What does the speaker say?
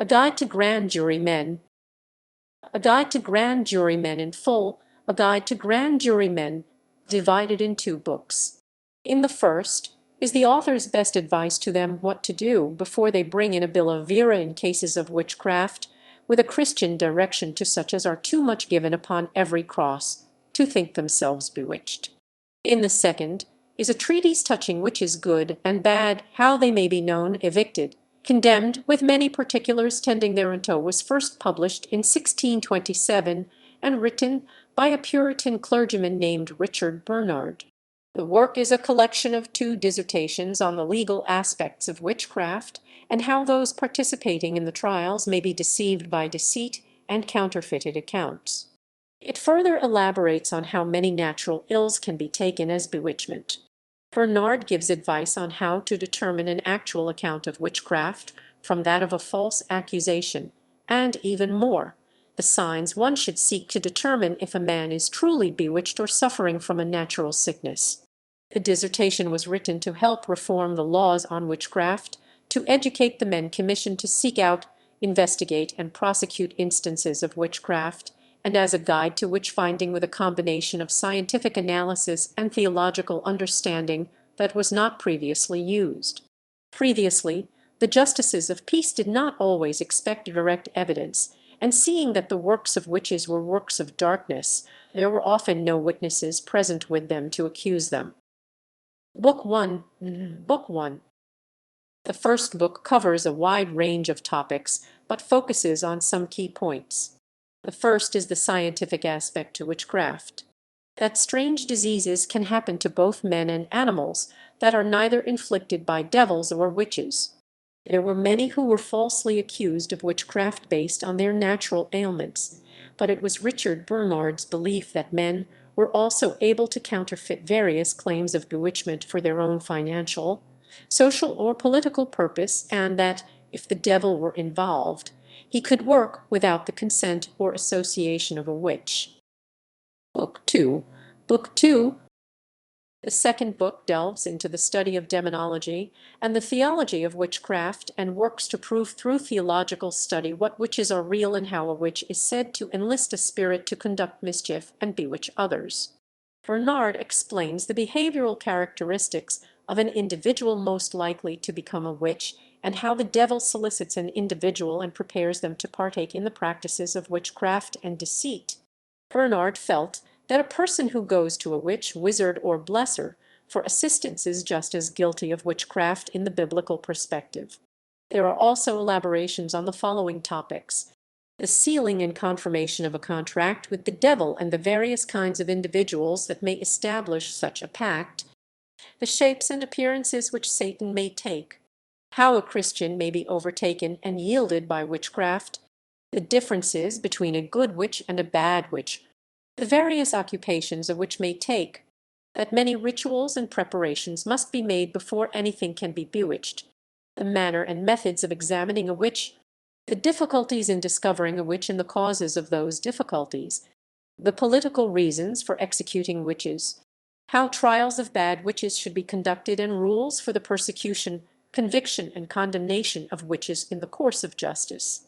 A Guide to Grand Jurymen. A Guide to Grand Jurymen in full. A Guide to Grand Jurymen, divided in 2 books. In the first is the author's best advice to them what to do before they bring in a Billa vera in cases of witchcraft, with a Christian direction to such as are too much given upon every cross to think themselves bewitched. In the second is a treatise touching witches good and bad, how they may be known, evicted, condemned, with many particulars tending thereunto, was first published in 1627 and written by a Puritan clergyman named Richard Bernard. The work is a collection of 2 dissertations on the legal aspects of witchcraft and how those participating in the trials may be deceived by deceit and counterfeited accounts. It further elaborates on how many natural ills can be taken as bewitchment. Bernard gives advice on how to determine an actual account of witchcraft from that of a false accusation, and even more, the signs one should seek to determine if a man is truly bewitched or suffering from a natural sickness. The dissertation was written to help reform the laws on witchcraft, to educate the men commissioned to seek out, investigate, and prosecute instances of witchcraft, and as a guide to witchfinding with a combination of scientific analysis and theological understanding that was not previously used. Previously, the justices of peace did not always expect direct evidence, and seeing that the works of witches were works of darkness, there were often no witnesses present with them to accuse them. Book 1. Book 1. The first book covers a wide range of topics, but focuses on some key points. The first is the scientific aspect to witchcraft. That strange diseases can happen to both men and animals that are neither inflicted by devils or witches. There were many who were falsely accused of witchcraft based on their natural ailments, but it was Richard Bernard's belief that men were also able to counterfeit various claims of bewitchment for their own financial, social, or political purpose, and that, if the devil were involved, he could work without the consent or association of a witch. Book 2. Book 2. The second book delves into the study of demonology and the theology of witchcraft, and works to prove through theological study what witches are real and how a witch is said to enlist a spirit to conduct mischief and bewitch others. Bernard explains the behavioral characteristics of an individual most likely to become a witch, and how the devil solicits an individual and prepares them to partake in the practices of witchcraft and deceit. Bernard felt that a person who goes to a witch, wizard, or blesser for assistance is just as guilty of witchcraft in the biblical perspective. There are also elaborations on the following topics: the sealing and confirmation of a contract with the devil and the various kinds of individuals that may establish such a pact, the shapes and appearances which Satan may take, how a Christian may be overtaken and yielded by witchcraft, the differences between a good witch and a bad witch, the various occupations a witch may take, that many rituals and preparations must be made before anything can be bewitched, the manner and methods of examining a witch, the difficulties in discovering a witch and the causes of those difficulties, the political reasons for executing witches, how trials of bad witches should be conducted, and rules for the persecution, conviction, and condemnation of witches in the course of justice.